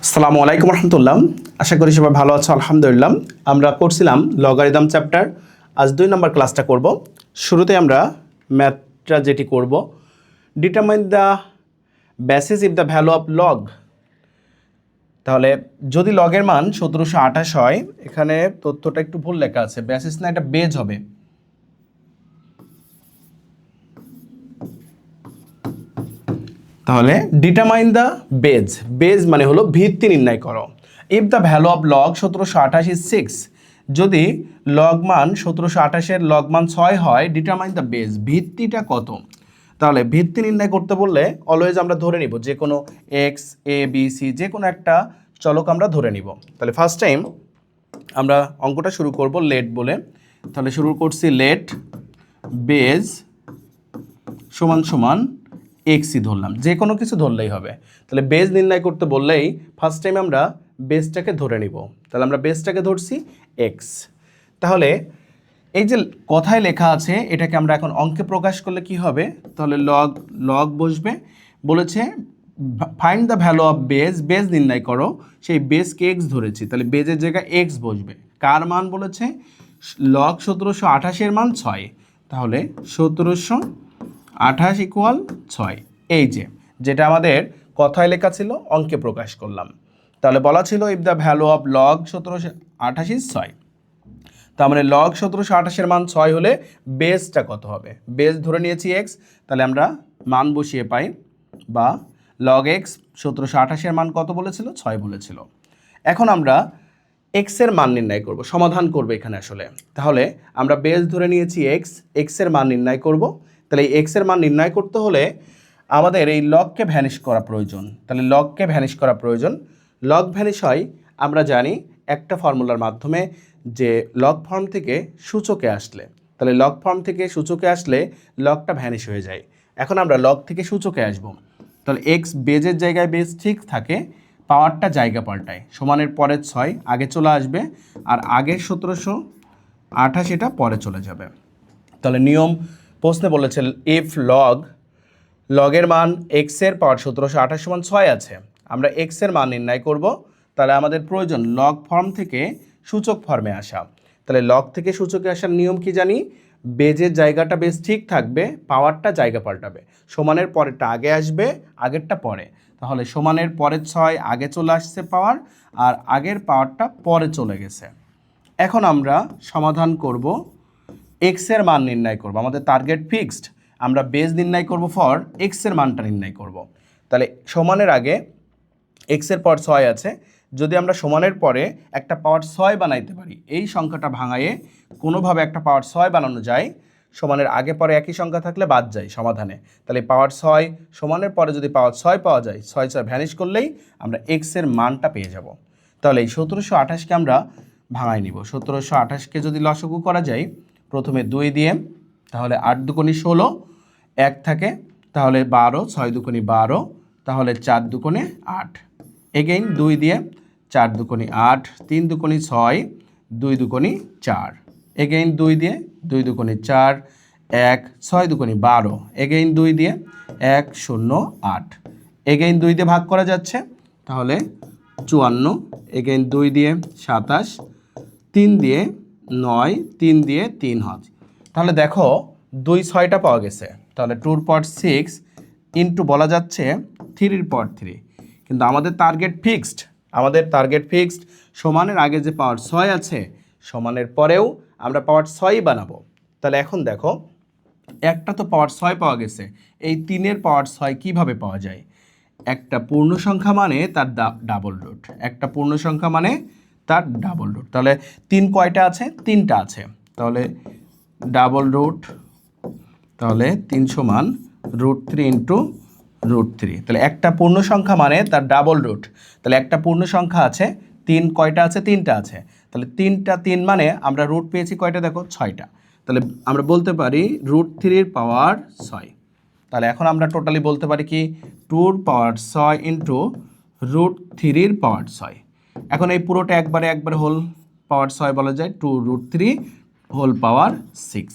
আসসালামু আলাইকুম রহমতুল্লাহ। আশা করি সবাই ভালো আছো আলহামদুলিল্লাহ। আমরা করছিলাম লগারিদম চ্যাপ্টার, আজ 2 নম্বর ক্লাসটা করব। শুরুতে আমরা ম্যাথটা যেটি করব, determine the basis if the value of log. তাহলে যদি লগের মান 1728 হয়, এখানে তথ্যটা একটু ভুল লেখা আছে, বেসিস না, এটা বেজ হবে। তাহলে ডিটারমাইন দ্য বেজ, বেজ মানে হলো ভিত্তি নির্ণয় করো। If the value of log 1728 is 6, যদি লগ মান 1728-এর লগ মান 6 হয়, ডিটারমাইন দ্য বেজ, ভিত্তিটা কত। তাহলে ভিত্তি নির্ণয় করতে বললে অলওয়েজ আমরা ধরে নিব যে কোনো এক্স, এ, বি, সি, যে কোনো একটা চলক আমরা ধরে নিব। তাহলে ফার্স্ট টাইম আমরা অঙ্কটা শুরু করব লেট বলে। তাহলে শুরু করছি লেট বেজ সমান সমান এক্সই ধরলাম, যে কোনো কিছু ধরলেই হবে। তাহলে বেজ নির্ণয় করতে বললেই ফার্স্ট টাইম আমরা বেসটাকে ধরে নিব। তাহলে আমরা বেসটাকে ধরছি এক্স। তাহলে এই যে কথায় লেখা আছে, এটাকে আমরা এখন অঙ্কে প্রকাশ করলে কি হবে, তাহলে লগ লগ বসবে। বলেছে find the value of base, base নির্ণয় করো, সেই বেজকে এক্স ধরেছি, তাহলে বেজের জায়গায় এক্স বসবে। কার মান বলেছে? লগ 1728-এর মান 6, তাহলে 1728 ইকুয়াল 6। এই যে যেটা আমাদের কথায় লেখা ছিল, অঙ্কে প্রকাশ করলাম। তাহলে বলা ছিল if the value of log 1728 is 6, তার মানে লগ 1728-এর মান 6 হলে বেসটা কত হবে? বেস ধরে নিয়েছি এক্স, তাহলে আমরা মান বসিয়ে পাই, বা লগ এক্স 1728-এর মান কত বলেছিল? 6 বলেছিল। এখন আমরা এক্সের মান নির্ণয় করব, সমাধান করব এখানে আসলে। তাহলে আমরা বেস ধরে নিয়েছি এক্স, এক্সের মান নির্ণয় করব। তাহলে এই এক্সের মান নির্ণয় করতে হলে আমাদের এই লগকে ভ্যানিশ করা প্রয়োজন। তাহলে লগকে ভ্যানিশ করা প্রয়োজন। লগ ভ্যানিশ হয় আমরা জানি একটা ফর্মুলার মাধ্যমে, যে লগ ফর্ম থেকে সূচকে আসলে, তাহলে লগ ফর্ম থেকে সূচকে আসলে লগটা ভ্যানিশ হয়ে যায়। এখন আমরা লগ থেকে সূচকে আসব। তাহলে এক্স বেজের জায়গায় বেজ ঠিক থাকে, পাওয়ারটা জায়গা পাল্টায়, সমানের পরের 6 আগে চলে আসবে, আর আগের 1728 এটা পরে চলে যাবে। তাহলে নিয়ম প্রশ্নে বলেছে ইফ লগের মান এক্সের পাওয়ার 1728 সমান 6 আছে, আমরা এক্সের মান নির্ণয় করব। তাহলে আমাদের প্রয়োজন লগ ফর্ম থেকে সূচক ফর্মে আসা। তাহলে লগ থেকে সূচকে আসার নিয়ম কি জানি? বেজের জায়গাটা বেশ ঠিক থাকবে, পাওয়ারটা জায়গা পাল্টাবে, সমানের পরেরটা আগে আসবে, আগেরটা পরে। তাহলে সমানের পরের 6 আগে চলে আসছে পাওয়ার, আর আগের পাওয়ারটা পরে চলে গেছে। এখন আমরা সমাধান করব, এক্সের মান নির্ণয় করব। আমাদের টার্গেট ফিক্সড, আমরা বেজ নির্ণয় করব ফর এক্সের মানটা নির্ণয় করব। তাহলে সমানের আগে এক্সের পর 6 আছে, যদি আমরা সমানের পরে একটা পাওয়ার 6 বানাইতে পারি, এই সংখ্যাটা ভাঙায়ে কোনোভাবে একটা পাওয়ার 6 বানানো যায়, সমানের আগে পরে একই সংখ্যা থাকলে বাদ যায় সমাধানে। তাহলে পাওয়ার 6 সমানের পরে যদি পাওয়ার 6 পাওয়া যায়, 6 ভ্যানিশ করলেই আমরা এক্সের মানটা পেয়ে যাব। তাহলে এই 1728-কে আমরা ভাঙাই নিব। 1728-কে যদি লসাগু করা যায়, প্রথমে 2 দিয়ে, তাহলে 8 দুগুণে 16, 1 থাকে, তাহলে 12, 6 দুগুণে 12, তাহলে 4 দুগুণে 8, এগেইন 2 দিয়ে, 4 দুগুণে 8, 3 দুগুণে 6, 2 দুগুণে 4, এগেইন 2 দিয়ে, 2 দুগুণে 4, 1, 6 দুগুণে 12, এগেইন 2 দিয়ে, 1, 0, 8, এগেইন 2 দিয়ে ভাগ করা যাচ্ছে, তাহলে 54, এগেইন 2 দিয়ে 27, 3 দিয়ে 9, 3 দিয়ে 3 হয়। তাহলে দেখো 2 6টা পাওয়া গেছে, তাহলে 2 এর পাওয়ার 6 ইন্টু বলা যাচ্ছে 3 এর পাওয়ার 3, কিন্তু আমাদের টার্গেট ফিক্সড, সমানের আগে যে পাওয়ার 6 আছে, সমানের পরেও আমরা পাওয়ার 6 বানাবো। তাহলে এখন দেখো, একটা তো পাওয়ার 6 পাওয়া গেছে, এই 3-এর পাওয়ার 6 কিভাবে পাওয়া যায়? একটা পূর্ণ সংখ্যা মানে তার ডাবল রুট, একটা পূর্ণ সংখ্যা মানে তার ডাবল রুট। তাহলে 3 কয়টা আছে? 3টা আছে, তাহলে ডাবল রুট, তাহলে 3 সমান √3 ইন্টু √3। তাহলে একটা পূর্ণ সংখ্যা মানে তার ডাবল রুট। তাহলে একটা পূর্ণ সংখ্যা আছে, 3 কয়টা আছে? 3টা আছে, তাহলে 3 মানে আমরা রুট পেয়েছি কয়টা? দেখো 6টা। তাহলে আমরা বলতে পারি √3-এর পাওয়ার 6। তাহলে এখন আমরা টোটালি বলতে পারি কি, 2-র পাওয়ার 6 ইন্টু √3-এর পাওয়ার 6। এখন এই পুরোটা একবারে হোল পাওয়ার 6 বলা যায়, 2√3 হোল পাওয়ার 6।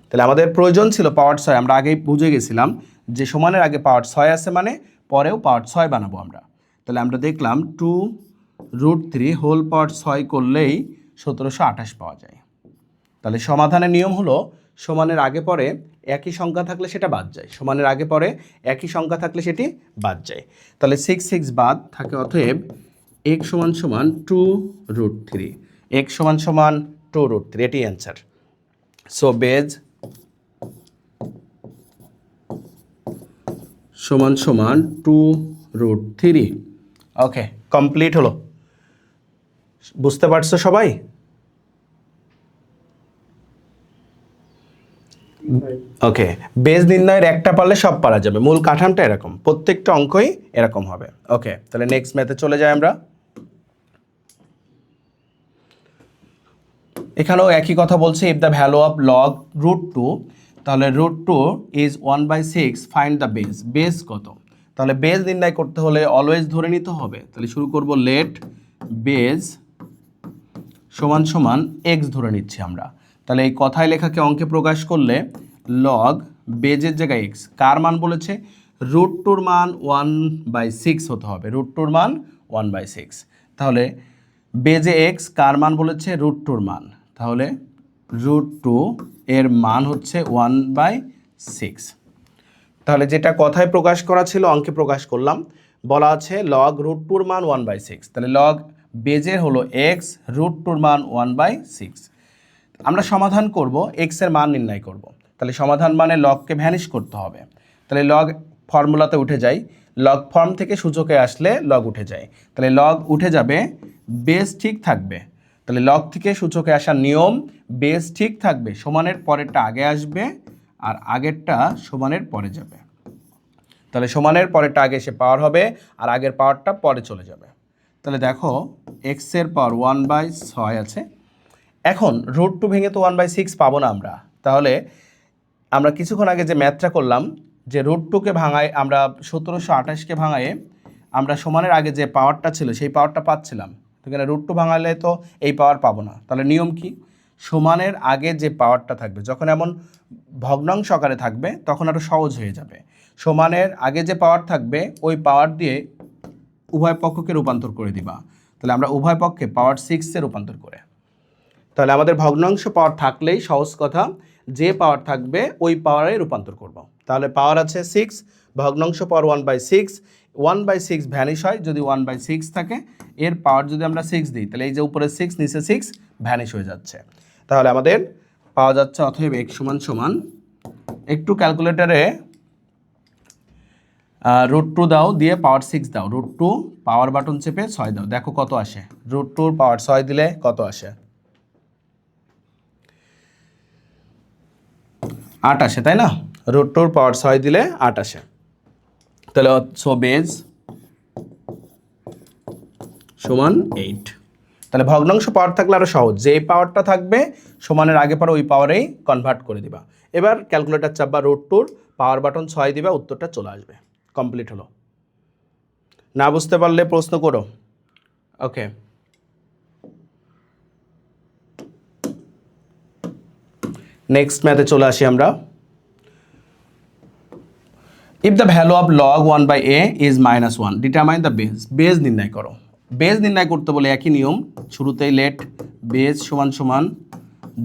তাহলে আমাদের প্রয়োজন ছিল পাওয়ার 6, আমরা আগেই বুঝে গেছিলাম যে সমানের আগে পাওয়ার 6 আছে মানে পরেও পাওয়ার 6 বানাবো আমরা। তাহলে আমরা দেখলাম 2√3 হোল পাওয়ার 6 করলেই 1728 পাওয়া যায়। তাহলে সমাধানের নিয়ম হলো সমানের আগে পরে একই সংখ্যা থাকলে সেটা বাদ যায়, সমানের আগে পরে একই সংখ্যা থাকলে সেটি বাদ যায়। তাহলে 6 বাদ থাকে, অতএব x সমান সমান 2√3, x সমান সমান 2√3, এটি অ্যান্সার। সো বেজ সমান সমান 2√3। ওকে, কমপ্লিট হলো। বুঝতে পারছো সবাই? ওকে, বেজ নির্ণয়ের একটা পারলে সব পারা যাবে, মূল কাঠামোটা এরকম, প্রত্যেকটা অঙ্কই এরকম হবে। ওকে, তাহলে নেক্সট ম্যাথে চলে যাই আমরা। এখানেও একই কথা বলছে, if the value of log √2, তাহলে √2 is 1/6, find the base. Base কত? তাহলে বেজ নির্ণয় করতে হলে অলওয়েজ ধরে নিতে হবে। তাহলে শুরু করব, লেট বেজ সমান সমান এক্স ধরে নিচ্ছি আমরা। তাহলে এই কথায় লেখাকে অঙ্কে প্রকাশ করলে লগ বেজের জায়গায় এক্স, কার মান বলেছে? √2 মান 1/6 হতে হবে, √2 মান 1/6। তাহলে বেজে এক্স, কার মান বলেছে? √2 মান, তাহলে √2 এর মান হচ্ছে 1/6। তাহলে যেটা কথায় প্রকাশ করা ছিল অঙ্কে প্রকাশ করলাম। বলা আছে লগ √2 মান 1/6, তাহলে লগ বেজের হলো এক্স, √2 মান 1/6। আমরা সমাধান করব, এক্স এর মান নির্ণয় করব। তাহলে সমাধান মানে লগকে ভ্যানিশ করতে হবে। তাহলে লগ ফর্মুলাতে উঠে যাই, লগ ফর্ম থেকে সূচকে আসলে লগ উঠে যায়। তাহলে লগ উঠে যাবে, বেস ঠিক থাকবে। তাহলে লগ থেকে সূচকে আসার নিয়ম, বেস ঠিক থাকবে, সমানের পরেরটা আগে আসবে আর আগেরটা সমানের পরে যাবে। তাহলে সমানের পরেরটা আগে এসে পাওয়ার হবে আর আগের পাওয়ারটা পরে চলে যাবে। তাহলে দেখো এক্সের পাওয়ার 1/6 আছে। এখন √2 ভেঙে তো 1/6 পাবো না আমরা। তাহলে আমরা কিছুক্ষণ আগে যে ম্যাথটা করলাম, যে √2কে ভাঙায় আমরা 1728কে ভাঙায়ে আমরা সমানের আগে যে পাওয়ারটা ছিল সেই পাওয়ারটা পাচ্ছিলাম। এখানে √2 ভাঙালে তো এই পাওয়ার পাবো না। তাহলে নিয়ম কি? সমানের আগে যে পাওয়ারটা থাকবে, যখন এমন ভগ্নাংশ আকারে থাকবে তখন আরও সহজ হয়ে যাবে। সমানের আগে যে পাওয়ার থাকবে ওই পাওয়ার দিয়ে উভয় পক্ষকে রূপান্তর করে দিবা। তাহলে আমরা উভয় পক্ষে পাওয়ার 6-এ রূপান্তর করে, তাহলে আমাদের ভগ্নাংশ পাওয়ার থাকলেই সহজ কথা, যে পাওয়ার থাকবে ওই পাওয়ারে রূপান্তর করব। তাহলে পাওয়ার আছে 6, ভগ্নাংশ পাওয়ার 1/6, 1/6 ভ্যানিশ হয় যদি 1/6 থাকে, এর পাওয়ার যদি আমরা 6 দিই তাহলে এই যে উপরে 6 নিচে 6 ভ্যানিশ হয়ে যাচ্ছে। তাহলে আমাদের পাওয়া যাচ্ছে, অতএব x সমান সমান, একটু ক্যালকুলেটারে √2 দাও, দিয়ে পাওয়ার 6 দাও, √2 পাওয়ার বাটন চেপে 6 দাও, দেখো কত আসে। √2 পাওয়ার 6 দিলে কত আসে? 8 আসে, তাই না? √2 পাওয়ার 6 দিলে 8 আসে। তাহলে সো বেজ সমান 8। তাহলে ভগ্নাংশ পাওয়ার থাকলে আরও সহজ, যে পাওয়ারটা থাকবে সমানের আগে পরে ওই পাওয়ারেই কনভার্ট করে দিবা। এবার ক্যালকুলেটার চাপবা, √2 পাওয়ার বাটন 6 দিবা, উত্তরটা চলে আসবে। কমপ্লিট হলো। না বুঝতে পারলে প্রশ্ন করো। ওকে, নেক্সট ম্যাথে চলে আসি আমরা। If the value of log 1/a is -1, determine the base. Base নির্ণয় করো। বেজ নির্ণয় করতে বলে একই নিয়ম, শুরুতেই লেট বেজ সমান সমান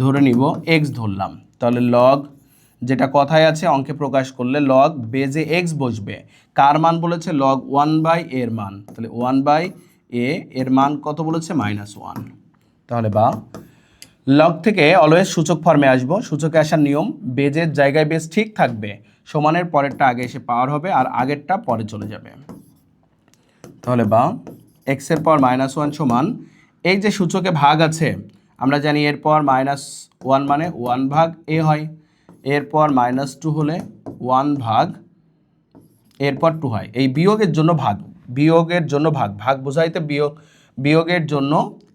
ধরে নিব এক্স ধরলাম। তাহলে লগ যেটা কথায় আছে অঙ্কে প্রকাশ করলে লগ বেজে এক্স বসবে, কার মান বলেছে? লগ 1/a এর মান। তাহলে 1/a এর মান কত বলেছে? -1। তাহলে বা লগ থেকে অলওয়েজ সূচক ফর্মে আসবো, সূচকে আসার নিয়ম, বেজের জায়গায় বেজ ঠিক থাকবে, সমানের পরেরটা আগে এসে পাওয়ার হবে আর আগেরটা পরে চলে যাবে। তাহলে বা এক্সের পাওয়ার -1 সমান, এই যে সূচকে ভাগ আছে আমরা জানি এরপর -1 মানে 1/a হয়, এরপর -2 হলে 1/, এরপর 2 হয়। এই বিয়োগের জন্য ভাগ, বিয়োগের জন্য ভাগ, ভাগ বোঝাইতে বিয়োগের জন্য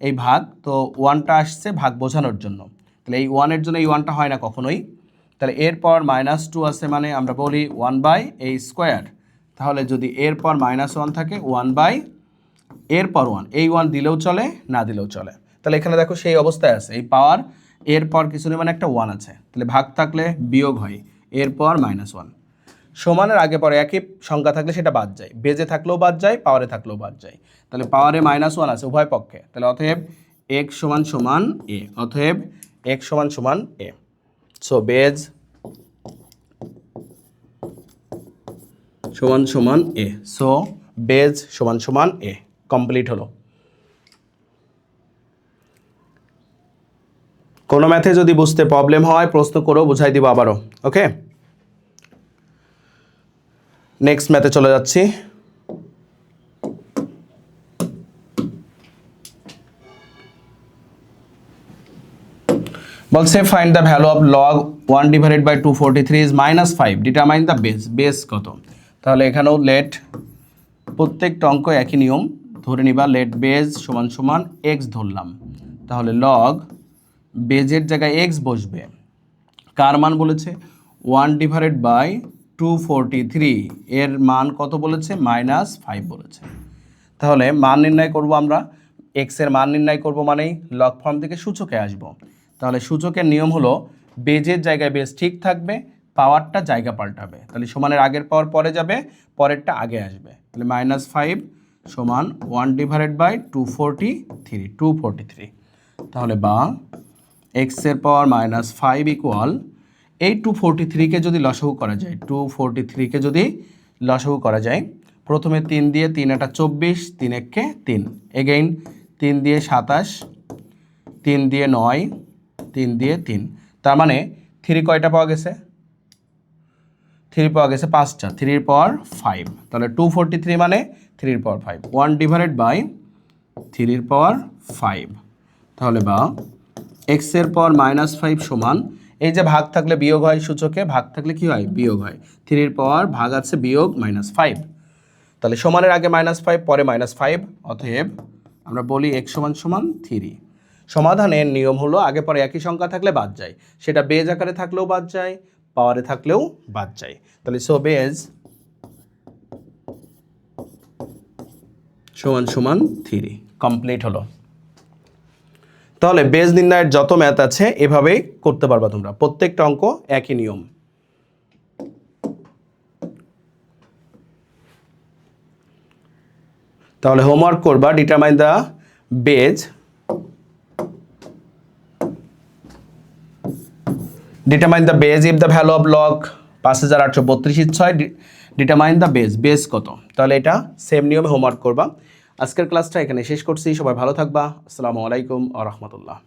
এই ভাগ, তো 1টা আসছে ভাগ বোঝানোর জন্য। তাহলে এই 1-এর জন্য এই 1টা হয় না কখনোই। তাহলে এরপর -2 আছে মানে আমরা বলি 1/a²। তাহলে যদি এরপর -1 থাকে 1/, এরপর 1, এই 1 দিলেও চলে না দিলেও চলে। তাহলে এখানে দেখো সেই অবস্থায় আছে, এই পাওয়ার এরপর কিছু নেই মানে একটা 1 আছে, তাহলে ভাগ থাকলে বিয়োগ হয়, এরপর -1। সমানের আগে পরে একই সংখ্যা থাকলে সেটা বাদ যায়, বেজে থাকলেও বাদ যায়, পাওয়ারে থাকলেও বাদ যায়। তাহলে পাওয়ারে -1 আছে উভয় পক্ষে, তাহলে অতএব x সমান সমান a, অতএব x সমান সমান a। সো বেজ সমান সমান a, সো বেজ সমান সমান a, কমপ্লিট হলো। কোনো ম্যাথে যদি বুঝতে প্রবলেম হয় প্রশ্ন করো, বুঝাই দিব আবারও। ওকে, নেক্সট ম্যাথে চলে যাচ্ছি। বলছে find the value of log 1 divided by 243 is -5, determine the base. Base কত? তাহলে এখানেও লেট প্রত্যেকটা অঙ্ক একই নিয়ম ধরে নিবা, লেট বেজ সমান সমান এক্স ধরলাম। তাহলে লগ বেজের জায়গায় এক্স বসবে, কার মান বলেছে 1 ডিভাইডেড বাই 243, এর মান কত বলেছে? -5 বলেছে। তাহলে মান নির্ণয় করব আমরা, এক্স এর মান নির্ণয় করব মানেই লগ ফর্ম থেকে সূচকে আসব। তাহলে সূচকের নিয়ম হলো বেজের জায়গায় বেজ ঠিক থাকবে, পাওয়ারটা জায়গা পাল্টাবে। তাহলে সমানের আগের পাওয়ার পরে যাবে, পরেরটা আগে আসবে। তাহলে -5 সমান 1 ডিভাইডেড বাই 243। তাহলে বা এক্সের পাওয়ার -5 ইকুয়াল এই 243কে যদি লসাগু করা যায়, 243কে যদি লসাগু করা যায়, প্রথমে 3 দিয়ে 3 এটা 24, 3 একে 3, এগেইন 3 দিয়ে 27, 3 দিয়ে 9, 3 দিয়ে 3, তার মানে 3 কয়টা পাওয়া গেছে? 3 পাওয়া গেছে 5টা, 3 এর পাওয়ার 5। তাহলে 243 মানে 3 এর পাওয়ার 5, 1 ডিভাইডেড বাই 3 এর পাওয়ার 5। তাহলে বা x এর পাওয়ার -5 সমান, এই যে ভাগ থাকলে বিয়োগ হয়, সূচকে ভাগ থাকলে কি হয়? বিয়োগ হয়। 3 এর পাওয়ার ভাগ আছে বিয়োগ -5, তাহলে সমানের আগে -5 পরে -5, অতএব আমরা বলি x সমান সমান 3। সমাধানের নিয়ম হলো আগে পরে একই সংখ্যা থাকলে বাদ যায়, সেটা বেজ আকারে থাকলেও বাদ যায়, পাওয়ারে থাকলেও বাদ যায়। তাহলে সো বেজ সমান সমান 3, কমপ্লিট হলো। তাহলে বেজ নির্ণয়ের যত ম্যাথ আছে এভাবেই করতে পারবা তোমরা, প্রত্যেকটা অঙ্ক একই নিয়ম। তাহলে হোমওয়ার্ক করবা, determine the base, determine the base if the value of log 5832 determine the base, base কত? তাহলে এটা সেম নিয়মে হোমওয়ার্ক করবা। আজকের ক্লাসটা এখানে শেষ করছি, সবাই ভালো থাকবা। আসসালামু আলাইকুম ওয়া রাহমাতুল্লাহ।